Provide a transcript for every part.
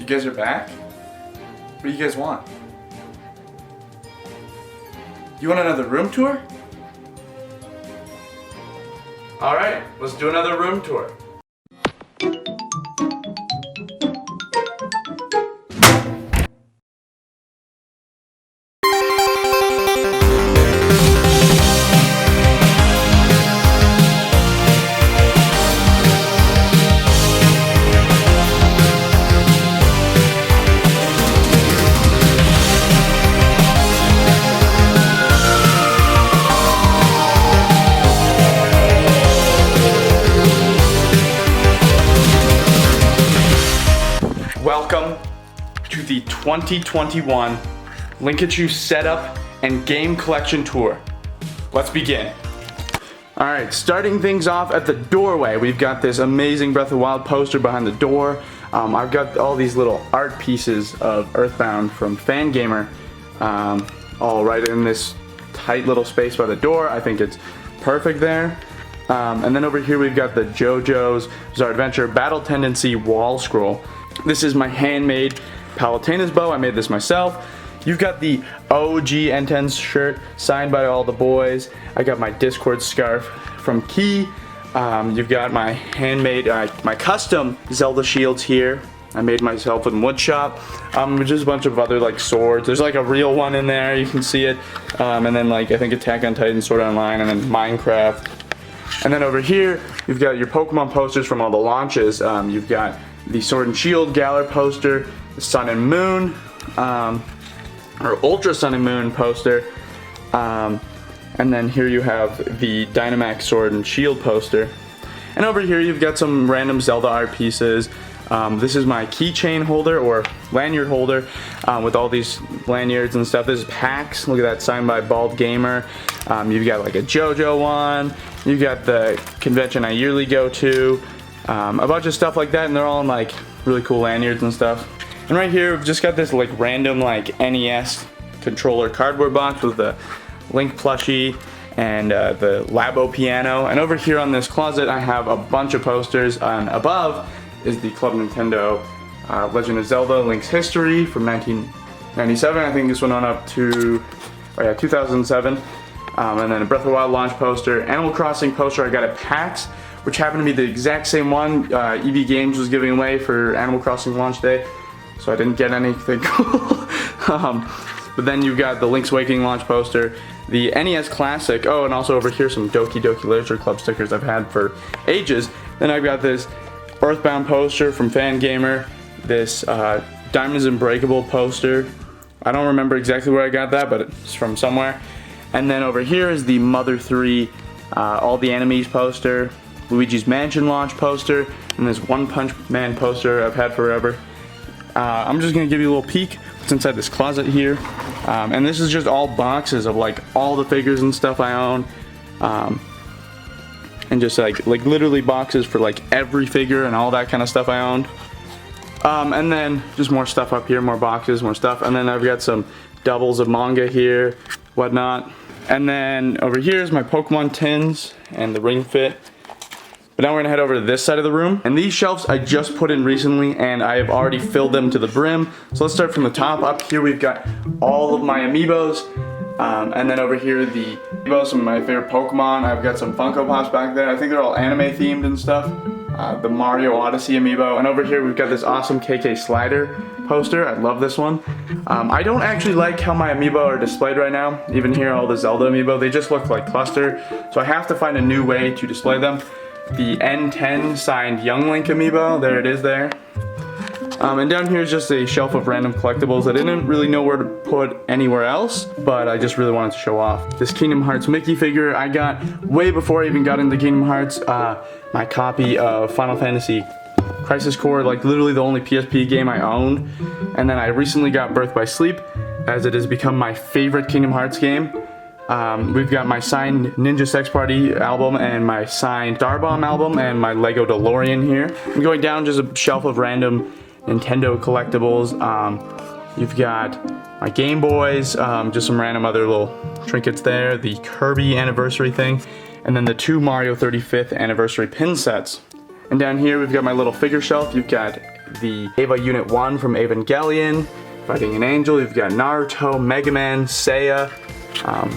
guys are back? What do you guys want? You want another room tour? Alright, let's do another room tour. Welcome to the 2021 Linkachu Setup and Game Collection Tour. Let's begin. Alright, starting things off at the doorway, we've got this amazing Breath of the Wild poster behind the door. I've got all these little art pieces of Earthbound from Fangamer, all right in this tight little space by the door. I think it's perfect there. And then over here we've got the JoJo's Bizarre Adventure Battle Tendency wall scroll. This is my handmade Palutena's bow. I made this myself. You've got the OG N10 shirt signed by all the boys. I got my Discord scarf from Key. You've got my handmade, my custom Zelda shields here. I made myself in woodshop. Just a bunch of other like swords. There's like a real one in there. You can see it. And then like I think Attack on Titan, Sword Online, and then Minecraft. And then over here you've got your Pokemon posters from all the launches. You've got the Sword and Shield Galar poster, the Sun and Moon, or Ultra Sun and Moon poster, and then here you have the Dynamax Sword and Shield poster. And over here you've got some random Zelda art pieces. This is my keychain holder or lanyard holder with all these lanyards and stuff. This is packs. Look at that, signed by Bald Gamer. You've got like a JoJo one. You've got the convention I yearly go to. A bunch of stuff like that, and they're all in like really cool lanyards and stuff. And right here we've just got this like random like NES controller cardboard box with the Link plushie and the Labo piano. And over here on this closet I have a bunch of posters, and above is the Club Nintendo Legend of Zelda Link's History from 1997. I think this went on up to 2007. And then a Breath of the Wild launch poster, Animal Crossing poster I got at PAX, which happened to be the exact same one EV Games was giving away for Animal Crossing launch day, so I didn't get anything cool. But then you've got the Link's Awakening launch poster, the NES Classic, oh, and also over here some Doki Doki Literature Club stickers I've had for ages. Then I've got this Earthbound poster from Fangamer, this Diamonds Unbreakable poster. I don't remember exactly where I got that, but it's from somewhere. And then over here is the Mother 3 All the Enemies poster, Luigi's Mansion launch poster, and this One Punch Man poster I've had forever. I'm just gonna give you a little peek what's inside this closet here. And this is just all boxes of like all the figures and stuff I own. And just like literally boxes for like every figure and all that kind of stuff I owned. And then just more stuff up here, more boxes, more stuff. And then I've got some doubles of manga here, whatnot. And then over here is my Pokemon tins and the Ring Fit. But now we're gonna head over to this side of the room. And these shelves I just put in recently, and I have already filled them to the brim. So let's start from the top. Up here we've got all of my Amiibos. And then over here the Amiibos, some of my favorite Pokemon. I've got some Funko Pops back there. I think they're all anime themed and stuff. The Mario Odyssey Amiibo. And over here we've got this awesome KK Slider poster. I love this one. I don't actually like how my Amiibo are displayed right now. Even here, all the Zelda Amiibo, they just look like cluster. So I have to find a new way to display them. The N10 signed Young Link Amiibo, there it is there. And down here is just a shelf of random collectibles I didn't really know where to put anywhere else, but I just really wanted to show off. This Kingdom Hearts Mickey figure I got way before I even got into Kingdom Hearts. My copy of Final Fantasy Crisis Core, like literally the only PSP game I own. And then I recently got Birth by Sleep, as it has become my favorite Kingdom Hearts game. We've got my signed Ninja Sex Party album and my signed Starbomb album and my Lego DeLorean here. I'm going down just a shelf of random Nintendo collectibles. You've got my Game Boys, just some random other little trinkets there, the Kirby anniversary thing, and then the 2 Mario 35th anniversary pin sets. And down here we've got my little figure shelf. You've got the Eva Unit 1 from Evangelion, fighting an angel. You've got Naruto, Mega Man, Seiya,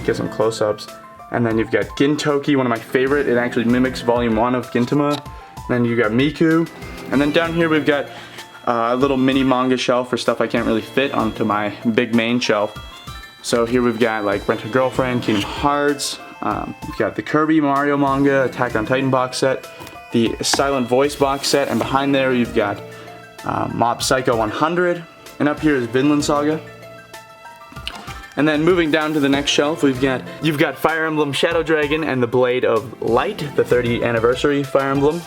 get some close-ups. And then you've got Gintoki, one of my favorite. It actually mimics Volume 1 of Gintama. Then you've got Miku. And then down here we've got a little mini manga shelf for stuff I can't really fit onto my big main shelf. So here we've got like Rent a Girlfriend, Kingdom Hearts. We've got the Kirby Mario manga, Attack on Titan box set, the Silent Voice box set, and behind there you've got Mob Psycho 100. And up here is Vinland Saga. And then moving down to the next shelf, you've got Fire Emblem Shadow Dragon and the Blade of Light, the 30th anniversary Fire Emblem.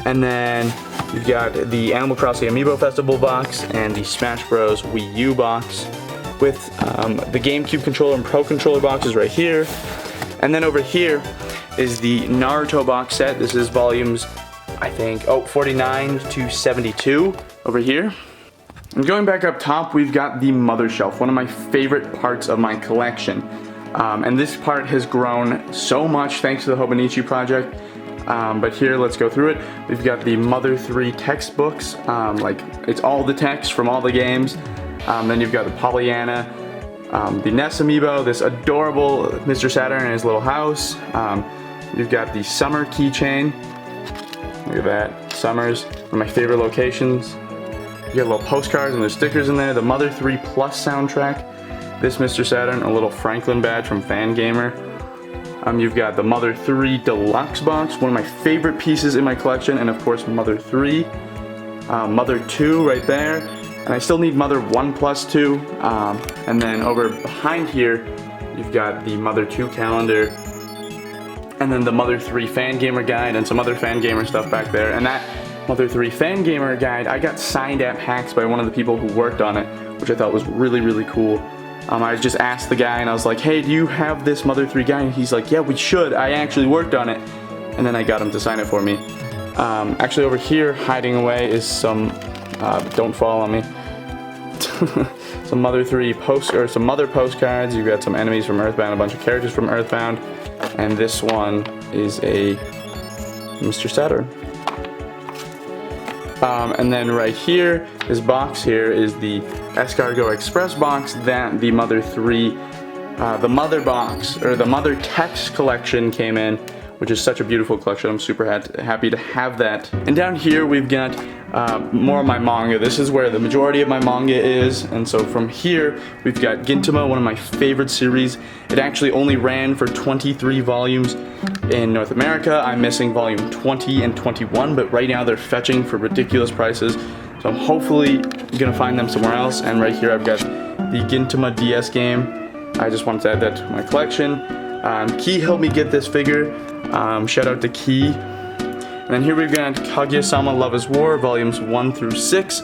And then you've got the Animal Crossing Amiibo Festival box and the Smash Bros. Wii U box with the GameCube controller and Pro Controller boxes right here. And then over here is the Naruto box set. This is volumes, I think, 49 to 72 over here. And going back up top, we've got the mother shelf, one of my favorite parts of my collection. And this part has grown so much thanks to the Hobonichi project. But here, let's go through it. We've got the Mother 3 textbooks, like it's all the text from all the games. Then you've got the Pollyanna, the Ness Amiibo, this adorable Mr. Saturn and his little house. You've got the Summer keychain. Look at that, Summer's one of my favorite locations. You got little postcards and there's stickers in there. The Mother 3 Plus soundtrack. This Mr. Saturn, a little Franklin badge from Fangamer. You've got the Mother 3 Deluxe box, one of my favorite pieces in my collection, and of course Mother 3. Mother 2 right there. And I still need Mother 1 Plus 2. And then over behind here, you've got the Mother 2 calendar. And then the Mother 3 Fangamer guide and some other Fangamer stuff back there. And that Mother 3 Fangamer guide, I got signed at PAX by one of the people who worked on it, which I thought was really, really cool. I just asked the guy and I was like, hey, do you have this Mother 3 guide? And he's like, yeah, we should. I actually worked on it. And then I got him to sign it for me. Actually over here, hiding away, is some, don't fall on me, some Mother 3 some Mother postcards. You've got some enemies from Earthbound, a bunch of characters from Earthbound. And this one is a Mr. Saturn. And then right here, this box here is the Escargot Express box that the Mother 3, the Mother box, or the Mother Text collection came in, which is such a beautiful collection. I'm super happy to have that. And down here we've got more of my manga. This is where the majority of my manga is, and so from here we've got Gintama, one of my favorite series. It actually only ran for 23 volumes in North America. I'm missing volume 20 and 21, but right now they're fetching for ridiculous prices, so I'm hopefully gonna find them somewhere else. And right here I've got the Gintama DS game. I just wanted to add that to my collection. Key helped me get this figure. Shout out to Key. And then here we've got Kaguya-sama Love is War, volumes 1 through 6.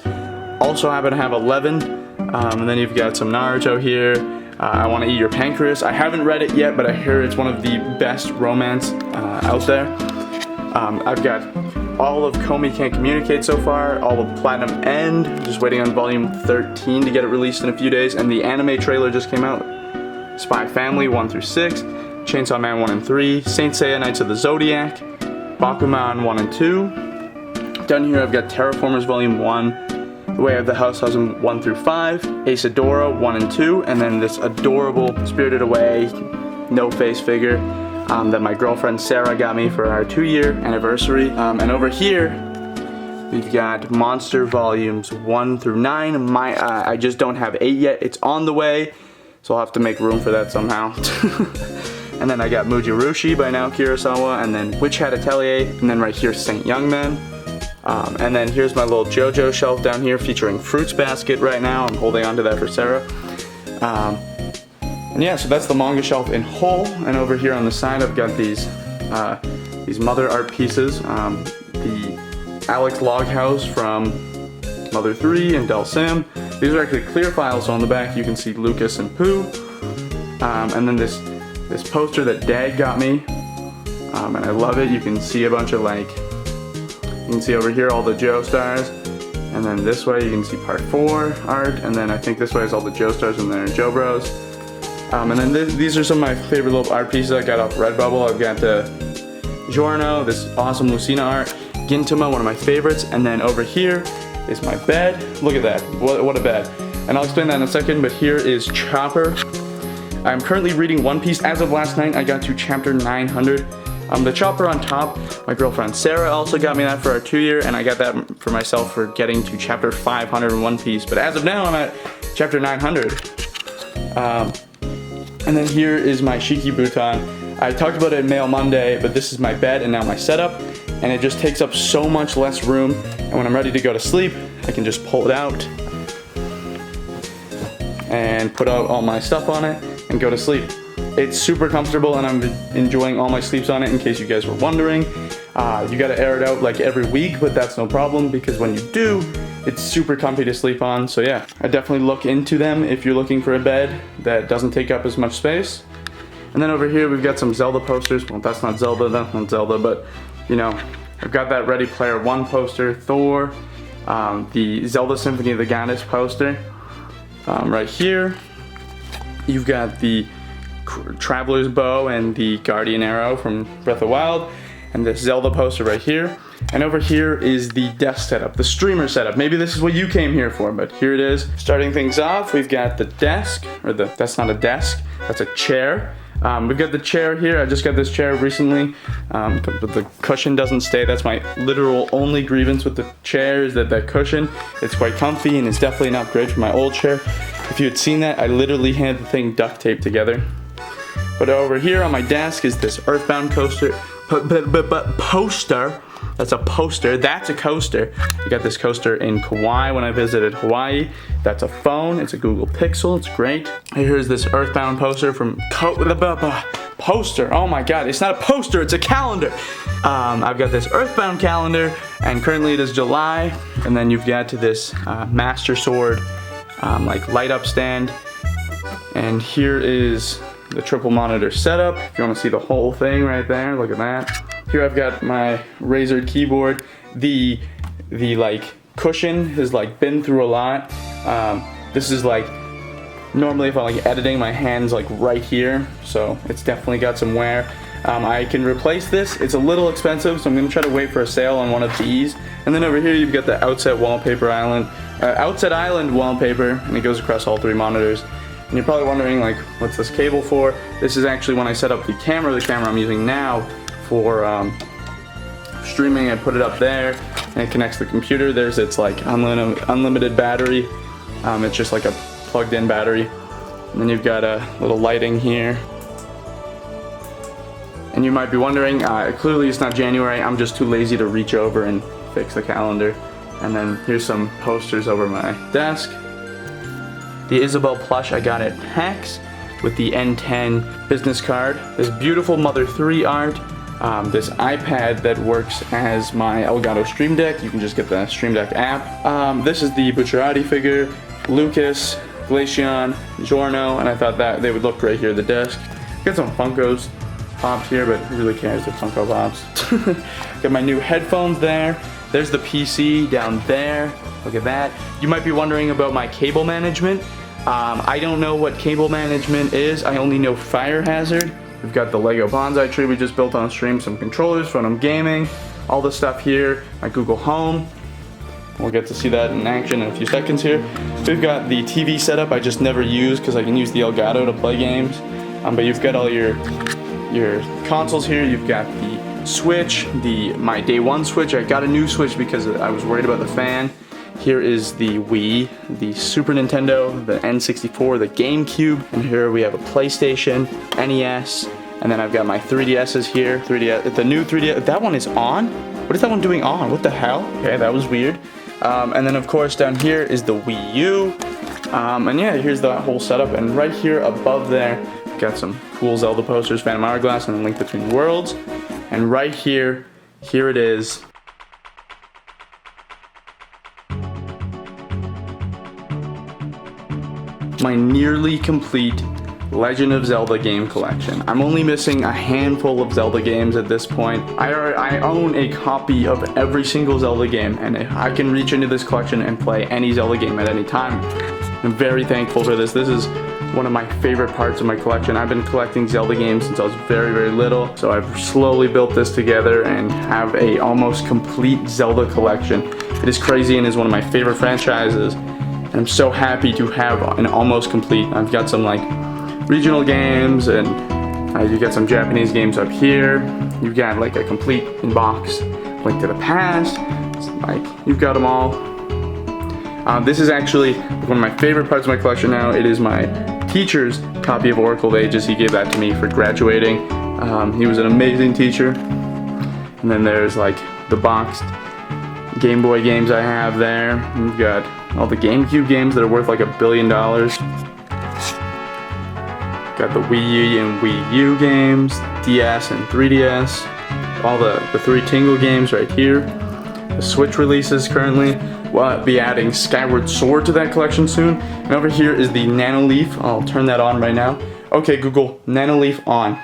Also happen to have 11. And then you've got some Naruto here. I Want to Eat Your Pancreas. I haven't read it yet, but I hear it's one of the best romance out there. I've got all of Komi Can't Communicate so far, all of Platinum End, just waiting on volume 13 to get it released in a few days, and the anime trailer just came out. Spy Family 1 through 6, Chainsaw Man 1 and 3, Saint Seiya Knights of the Zodiac, Bakuman 1 and 2. Down here I've got Terraformers Volume 1, The Way of the House Husband 1 through 5, Asadora 1 and 2, and then this adorable Spirited Away no-face figure that my girlfriend Sarah got me for our 2-year anniversary. And over here we've got Monster Volumes 1 through 9. I just don't have 8 yet. It's on the way, so I'll have to make room for that somehow. And then I got Mujirushi by Naoki Urasawa, and then Witch Hat Atelier, and then right here Saint Youngman. And then here's my little JoJo shelf down here featuring Fruits Basket right now. I'm holding on to that for Sarah. And yeah, so that's the manga shelf in whole. And over here on the side I've got these Mother art pieces. The Alex Loghouse from Mother 3 and Del Sim. These are actually clear files, so on the back you can see Lucas and Pooh. And then this poster that Dad got me, and I love it. You can see a bunch of you can see over here all the Joestars, and then this way you can see part 4 art, and then I think this way is all the Joestars and their Joe Bros. And then these are some of my favorite little art pieces I got off Redbubble. I've got the Giorno, this awesome Lucina art, Gintama, one of my favorites, and then over here is my bed. Look at that, what a bed. And I'll explain that in a second, but here is Chopper. I'm currently reading One Piece. As of last night, I got to chapter 900. The Chopper on top, my girlfriend Sarah also got me that for our 2-year, and I got that for myself for getting to chapter 500 in One Piece. But as of now, I'm at chapter 900. And then here is my Shiki Buton. I talked about it in Mail Monday, but this is my bed and now my setup, and it just takes up so much less room, and when I'm ready to go to sleep, I can just pull it out and put out all my stuff on it and go to sleep. It's super comfortable, and I'm enjoying all my sleeps on it, in case you guys were wondering. You gotta air it out like every week, but that's no problem, because when you do, it's super comfy to sleep on. So yeah, I definitely look into them if you're looking for a bed that doesn't take up as much space. And then over here we've got some Zelda posters. Well, that's not Zelda, but you know, I've got that Ready Player One poster, Thor, the Zelda Symphony of the Goddess poster. Right here, you've got the Traveler's Bow and the Guardian Arrow from Breath of the Wild, and this Zelda poster right here. And over here is the desk setup, the streamer setup. Maybe this is what you came here for, but here it is. Starting things off, we've got the desk, that's not a desk, that's a chair. We've got the chair here. I just got this chair recently, but the cushion doesn't stay. That's my literal only grievance with the chair, is that cushion. It's quite comfy, and it's definitely an upgrade from my old chair. If you had seen that, I literally had the thing duct taped together. But over here on my desk is this Earthbound poster. That's a poster. That's a coaster. I got this coaster in Kauai when I visited Hawaii. That's a phone. It's a Google Pixel. It's great. Here's this Earthbound poster from poster. Oh my god, it's not a poster, it's a calendar. I've got this Earthbound calendar, and currently it is July. And then you've got this Master Sword like light up stand. And here is the triple monitor setup. If you want to see the whole thing right there, look at that. Here I've got my Razer keyboard. The like cushion has like been through a lot. This is like, normally if I'm like editing, my hand's like right here, so it's definitely got some wear. I can replace this. It's a little expensive, so I'm gonna try to wait for a sale on one of these. And then over here you've got the Outset Island wallpaper, and it goes across all 3 monitors. And you're probably wondering, like, what's this cable for? This is actually when I set up the camera I'm using now for streaming. I put it up there, and it connects to the computer. There's its like unlimited battery. It's just like a plugged-in battery. And then you've got a little lighting here. And you might be wondering, clearly it's not January. I'm just too lazy to reach over and fix the calendar. And then here's some posters over my desk. The Isabelle plush I got at PAX with the N10 business card. This beautiful Mother 3 art. This iPad that works as my Elgato Stream Deck. You can just get the Stream Deck app. This is the Bucciarati figure, Lucas, Glaceon, Giorno, and I thought that they would look great here at the desk. Got some Funkos Pops here, but who really cares? They're Funko Pops. Got my new headphones there. There's the PC down there. Look at that. You might be wondering about my cable management. I don't know what cable management is. I only know fire hazard. We've got the Lego bonsai tree we just built on stream, some controllers from gaming, all the stuff here, my Google Home. We'll get to see that in action in a few seconds here. We've got the TV setup I just never use because I can use the Elgato to play games. But you've got all your consoles here. You've got the Switch, my day one Switch. I got a new Switch because I was worried about the fan. Here is the Wii, the Super Nintendo, the N64, the GameCube, and here we have a PlayStation, NES, and then I've got my 3DSs here. The new 3DS. That one is on? What is that one doing on? What the hell? Okay, that was weird. And then of course down here is the Wii U. And yeah, here's the whole setup. And right here above there, we've got some cool Zelda posters, Phantom Hourglass, and Link Between Worlds. And right here it is. My nearly complete Legend of Zelda game collection. I'm only missing a handful of Zelda games at this point. I own a copy of every single Zelda game, and I can reach into this collection and play any Zelda game at any time. I'm very thankful for this. This is one of my favorite parts of my collection. I've been collecting Zelda games since I was very, very little, so I've slowly built this together and have a almost complete Zelda collection. It is crazy and is one of my favorite franchises, and I'm so happy to have an almost complete. I've got some like regional games, and you got some Japanese games up here. You've got like a complete in-box Link to the Past. It's like you've got them all. This is actually one of my favorite parts of my collection now. It is my teacher's copy of Oracle of Ages. He gave that to me for graduating. He was an amazing teacher. And then there's like the boxed Game Boy games I have there. We've got all the GameCube games that are worth like $1 billion. Got the Wii U and Wii U games, DS and 3DS. All the 3 Tingle games right here. The Switch releases currently. We'll be adding Skyward Sword to that collection soon. And over here is the Nano Leaf. I'll turn that on right now. Okay, Google, Nano Leaf on.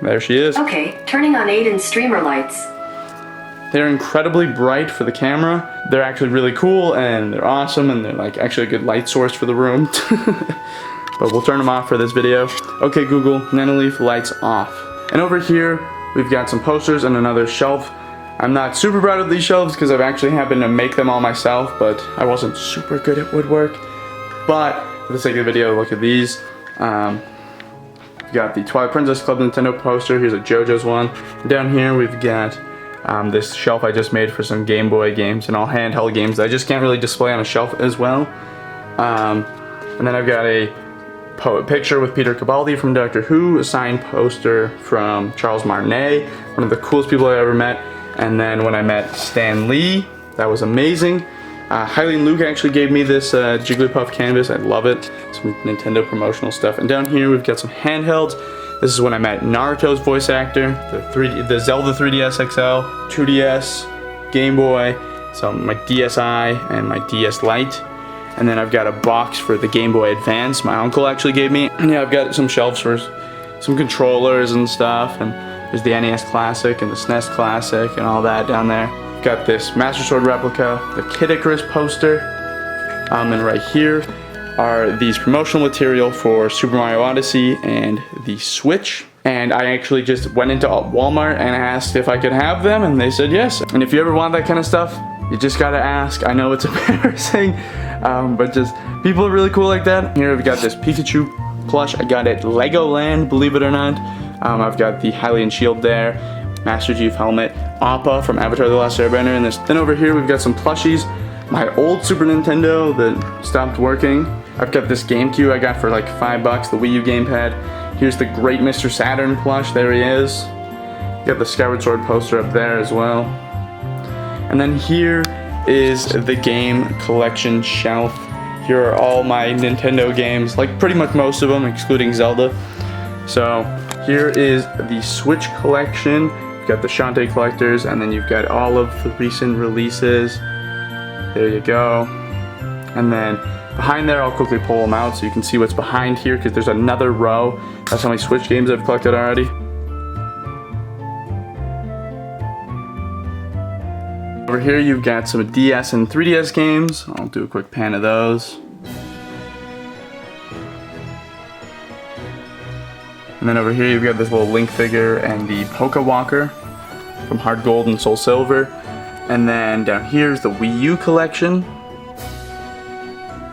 There she is. Okay, turning on Aiden's streamer lights. They're incredibly bright for the camera. They're actually really cool and they're awesome and they're like actually a good light source for the room. But we'll turn them off for this video. Okay, Google, Nano Leaf lights off. And over here, we've got some posters and another shelf. I'm not super proud of these shelves because I've actually happened to make them all myself, but I wasn't super good at woodwork. But for the sake of the video, look at these. We've got the Twilight Princess Club Nintendo poster. Here's a JoJo's one. And down here we've got this shelf I just made for some Game Boy games and all handheld games that I just can't really display on a shelf as well. And then I've got a picture with Peter Capaldi from Doctor Who, a signed poster from Charles Martinet, one of the coolest people I ever met. And then when I met Stan Lee, that was amazing. Hailey and Luke actually gave me this Jigglypuff canvas. I love it. Some Nintendo promotional stuff. And down here we've got some handhelds. This is when I met Naruto's voice actor, the Zelda 3DS XL, 2DS, Game Boy, so my DSi and my DS Lite. And then I've got a box for the Game Boy Advance my uncle actually gave me. And yeah, I've got some shelves for some controllers and stuff. And there's the NES Classic and the SNES Classic and all that down there. Got this Master Sword replica, the Kid Icarus poster, and right here are these promotional material for Super Mario Odyssey and the Switch. And I actually just went into Walmart and asked if I could have them, and they said yes. And if you ever want that kind of stuff, you just gotta ask. I know it's embarrassing, but just people are really cool like that. Here we've got this Pikachu plush. I got it Legoland, believe it or not. I've got the Hylian shield there, Master Chief helmet, Appa from Avatar: The Last Airbender in this. Then over here we've got some plushies. My old Super Nintendo that stopped working. I've got this GameCube I got for like $5, the Wii U gamepad. Here's the Great Mr. Saturn plush, there he is. Got the Skyward Sword poster up there as well. And then here is the game collection shelf. Here are all my Nintendo games, like pretty much most of them, excluding Zelda. So here is the Switch collection. You've got the Shantae collectors, and then you've got all of the recent releases. There you go. And then behind there, I'll quickly pull them out so you can see what's behind here, because there's another row. That's how many Switch games I've collected already. Over here you've got some DS and 3DS games. I'll do a quick pan of those. And then over here you've got this little Link figure and the Poke Walker from Hard Gold and Soul Silver. And then down here's the Wii U collection.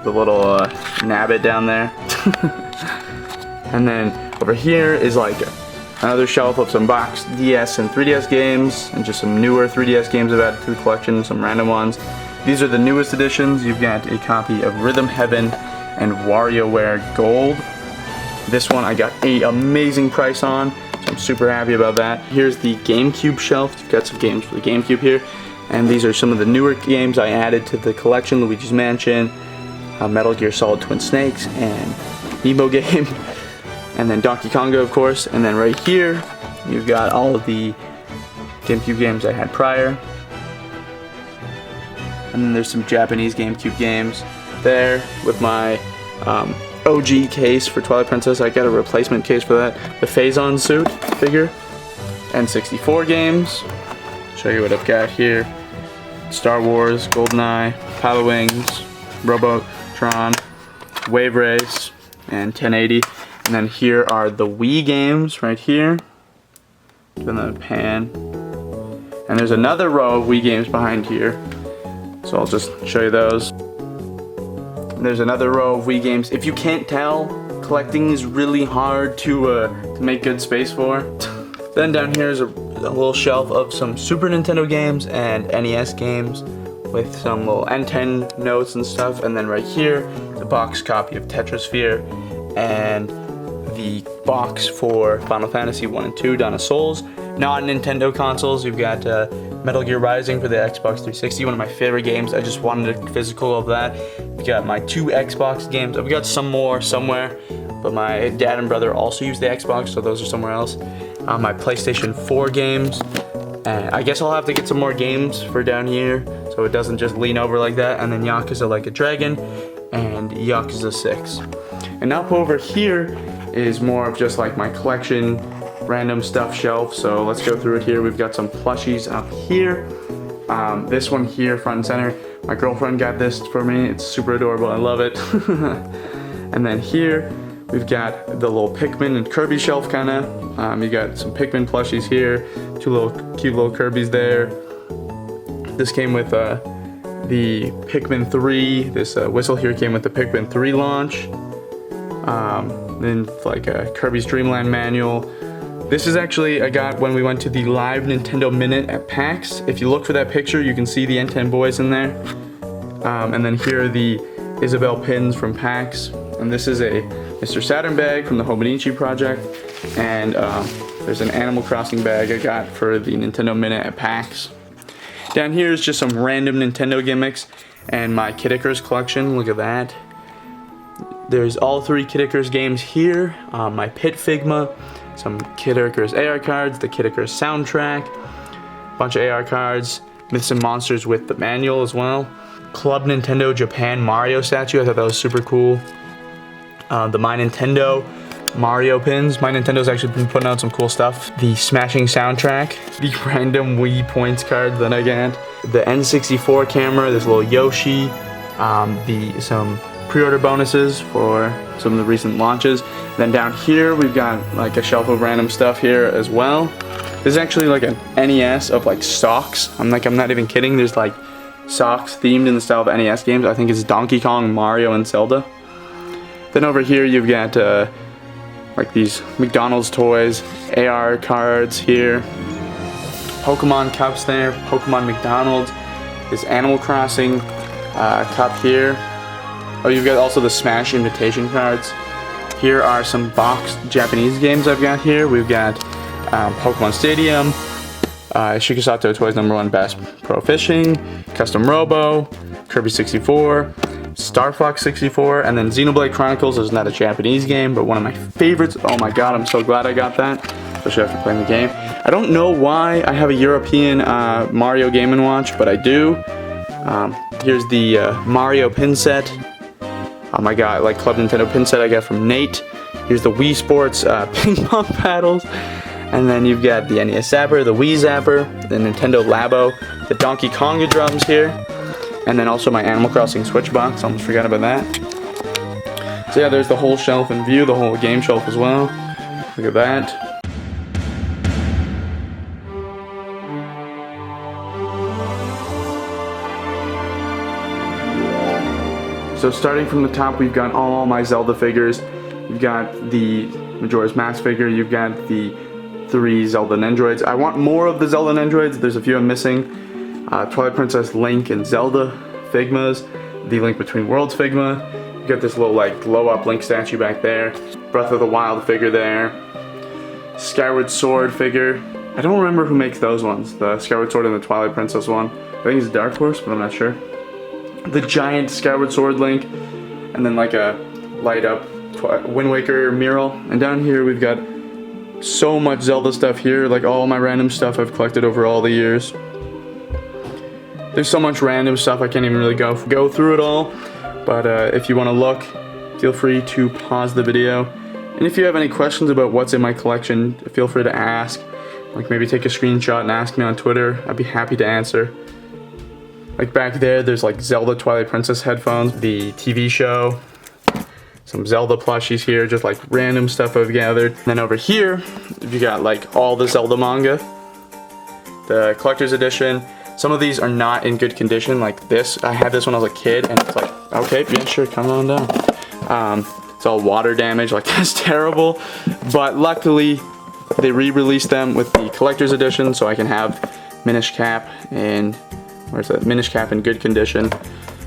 The little nabbit down there. And then over here is like another shelf of some boxed DS and 3DS games, and just some newer 3DS games I've added to the collection, some random ones. These are the newest editions. You've got a copy of Rhythm Heaven and WarioWare Gold. This one I got an amazing price on, so I'm super happy about that. Here's the GameCube shelf. You've got some games for the GameCube here. And these are some of the newer games I added to the collection. Luigi's Mansion, Metal Gear Solid Twin Snakes, and Amiibo game. And then Donkey Konga, of course. And then right here, you've got all of the GameCube games I had prior. And then there's some Japanese GameCube games there with my OG case for Twilight Princess. I got a replacement case for that. The Phazon suit figure. N64 games. Show you what I've got here. Star Wars, GoldenEye, Pilot Wings, Voltron, Wave Race, and 1080. And then here are the Wii games right here. In the pan. And there's another row of Wii games behind here. So I'll just show you those. And there's another row of Wii games. If you can't tell, collecting is really hard to make good space for. Then down here is a little shelf of some Super Nintendo games and NES games with some little N10 notes and stuff. And then right here, the box copy of Tetrasphere and the box for Final Fantasy 1 and 2, Dawn of Souls. Non-Nintendo consoles, you've got Metal Gear Rising for the Xbox 360, one of my favorite games. I just wanted a physical of that. We got my 2 Xbox games. I've got some more somewhere, but my dad and brother also use the Xbox, so those are somewhere else. My PlayStation 4 games. And I guess I'll have to get some more games for down here, so it doesn't just lean over like that. And then Yakuza Like a Dragon and Yakuza 6. And up over here is more of just like my collection, random stuff shelf. So let's go through it here. We've got some plushies up here. This one here, front and center. My girlfriend got this for me. It's super adorable. I love it. And then here we've got the little Pikmin and Kirby shelf kind of. You got some Pikmin plushies here. 2 little cute little Kirbys there. This came with the Pikmin 3. This whistle here came with the Pikmin 3 launch. Then like a Kirby's Dream Land manual. This is actually I got when we went to the live Nintendo Minute at PAX. If you look for that picture, you can see the N10 boys in there. And then here are the Isabelle pins from PAX. And this is a Mr. Saturn bag from the Hobonichi project. And there's an Animal Crossing bag I got for the Nintendo Minute at PAX. Down here is just some random Nintendo gimmicks and my Kid Icarus collection. Look at that. There's all 3 Kid Icarus games here. My Pit Figma, some Kid Icarus AR cards, the Kid Icarus soundtrack, bunch of AR cards, Myths and Monsters with the manual as well. Club Nintendo Japan Mario statue, I thought that was super cool. The My Nintendo Mario pins. My Nintendo's actually been putting out some cool stuff. The Smashing soundtrack, the random Wii points card that I got, the N64 camera, this little Yoshi, some pre-order bonuses for some of the recent launches. Then down here we've got like a shelf of random stuff here as well. This is actually like an NES of like socks. I'm not even kidding. There's like socks themed in the style of NES games. I think it's Donkey Kong, Mario, and Zelda. Then over here you've got like these McDonald's toys, AR cards here, Pokemon cups there, Pokemon McDonald's, this Animal Crossing cup here. Oh, you've got also the Smash invitation cards. Here are some boxed Japanese games I've got here. We've got Pokemon Stadium, Shikusato Toys #1 Bass Pro Fishing, Custom Robo, Kirby 64, Star Fox 64, and then Xenoblade Chronicles is not a Japanese game, but one of my favorites. Oh my god, I'm so glad I got that, especially after playing the game. I don't know why I have a European Mario Game & Watch, but I do. Here's the Mario pin set. Oh my god, like Club Nintendo pin set I got from Nate. Here's the Wii Sports ping pong paddles. And then you've got the NES Zapper, the Wii Zapper, the Nintendo Labo, the Donkey Konga drums here. And then also my Animal Crossing Switch box, almost forgot about that. So yeah, there's the whole shelf in view, the whole game shelf as well. Look at that. So starting from the top, we've got all my Zelda figures. You've got the Majora's Mask figure, you've got the 3 Zelda Nendroids. I want more of the Zelda Nendroids, there's a few I'm missing. Twilight Princess, Link, and Zelda Figmas. The Link Between Worlds Figma. You've got this little like glow up Link statue back there. Breath of the Wild figure there. Skyward Sword figure. I don't remember who makes those ones. The Skyward Sword and the Twilight Princess one. I think it's Dark Horse, but I'm not sure. The giant Skyward Sword Link, and then like a light up Wind Waker mural. And down here we've got so much Zelda stuff here, like all my random stuff I've collected over all the years. There's so much random stuff I can't even really go through it all, but if you want to look, feel free to pause the video. And if you have any questions about what's in my collection, feel free to ask. Like maybe take a screenshot and ask me on Twitter. I'd be happy to answer. Like back there's like Zelda Twilight Princess headphones, the TV show, some Zelda plushies here, just like random stuff I've gathered. And then over here, you got like all the Zelda manga, the collector's edition. Some of these are not in good condition, like this. I had this when I was a kid, and it's like, okay, yeah, sure, come on down. It's all water damage, like that's terrible. But luckily, they re-released them with the collector's edition, so I can have Minish Cap and where's that? Minish Cap in good condition.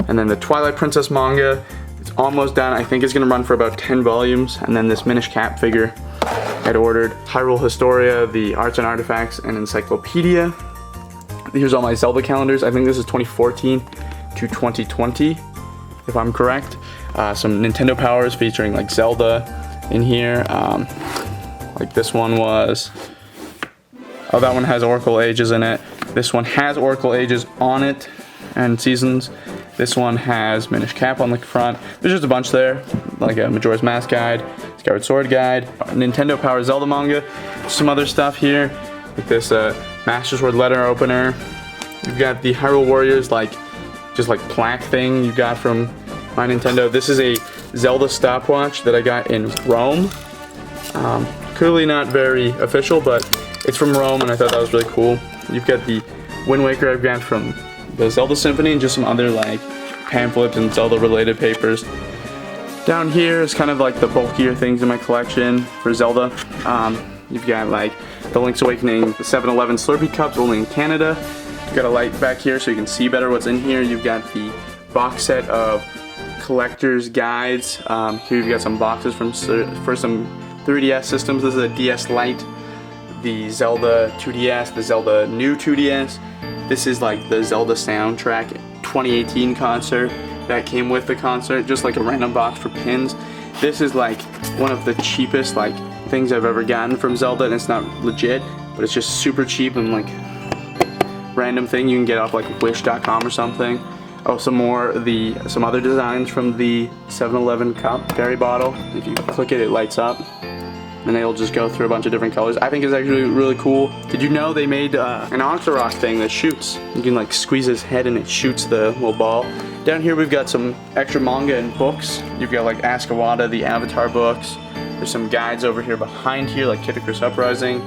And then the Twilight Princess manga, it's almost done. I think it's gonna run for about 10 volumes. And then this Minish Cap figure I'd ordered. Hyrule Historia, the Arts and Artifacts, and Encyclopedia. Here's all my Zelda calendars. I think this is 2014 to 2020, if I'm correct. Some Nintendo Powers featuring like Zelda in here. Like this one was, oh, that one has Oracle Ages in it. This one has Oracle Ages on it and seasons. This one has Minish Cap on the front. There's just a bunch there, like a Majora's Mask guide, Skyward Sword guide, Nintendo Power Zelda manga, some other stuff here, like this Master Sword letter opener. You've got the Hyrule Warriors, like just like plaque thing you got from my Nintendo. This is a Zelda stopwatch that I got in Rome. Clearly not very official, but it's from Rome, and I thought that was really cool. You've got the Wind Waker I've got from the Zelda Symphony, and just some other like pamphlets and Zelda related papers. Down here is kind of like the bulkier things in my collection for Zelda. You've got like the Link's Awakening, the 7-Eleven Slurpee cups only in Canada. You've got a light back here so you can see better what's in here. You've got the box set of collector's guides. Here you've got some boxes for some 3DS systems. This is a DS Lite, the Zelda 2DS, the Zelda new 2DS. This is like the Zelda soundtrack 2018 concert that came with the concert, just like a random box for pins. This is like one of the cheapest like things I've ever gotten from Zelda, and it's not legit, but it's just super cheap and like random thing you can get off like wish.com or something. Oh, some other designs from the 7-Eleven cup fairy bottle. If you click it, it lights up, and they'll just go through a bunch of different colors. I think it's actually really cool. Did you know they made an Octorok thing that shoots? You can like squeeze his head and it shoots the little ball. Down here we've got some extra manga and books. You've got like Ask Iwata, the Avatar books. There's some guides over here behind here, like Kid Icarus Uprising,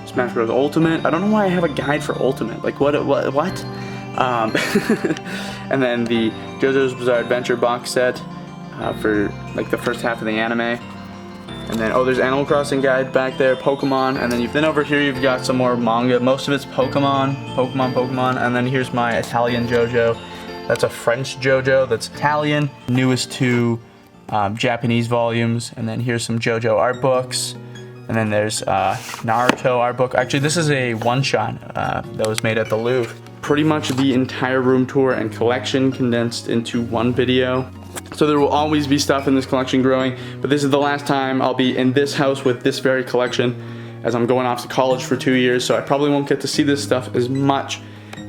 Smash Bros. Ultimate. I don't know why I have a guide for Ultimate. Like what? And then the JoJo's Bizarre Adventure box set for like the first half of the anime. And then, oh, there's Animal Crossing guide back there, Pokemon. And then over here you've got some more manga. Most of it's Pokemon. And then here's my Italian JoJo. That's a French JoJo that's Italian. Newest two Japanese volumes. And then here's some JoJo art books. And then there's Naruto art book. Actually, this is a one-shot that was made at the Louvre. Pretty much the entire room tour and collection condensed into one video. So there will always be stuff in this collection growing, but this is the last time I'll be in this house with this very collection, as I'm going off to college for 2 years, so I probably won't get to see this stuff as much,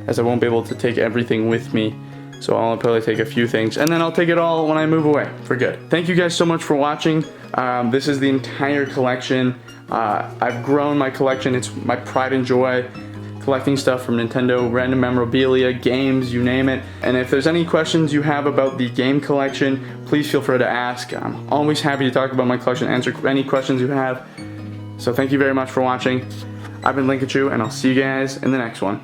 as I won't be able to take everything with me. So I'll probably take a few things, and then I'll take it all when I move away for good. Thank you guys so much for watching. This is the entire collection. I've grown my collection. It's my pride and joy. Collecting stuff from Nintendo, random memorabilia, games, you name it. And if there's any questions you have about the game collection, please feel free to ask. I'm always happy to talk about my collection, answer any questions you have. So thank you very much for watching. I've been Linkachu, and I'll see you guys in the next one.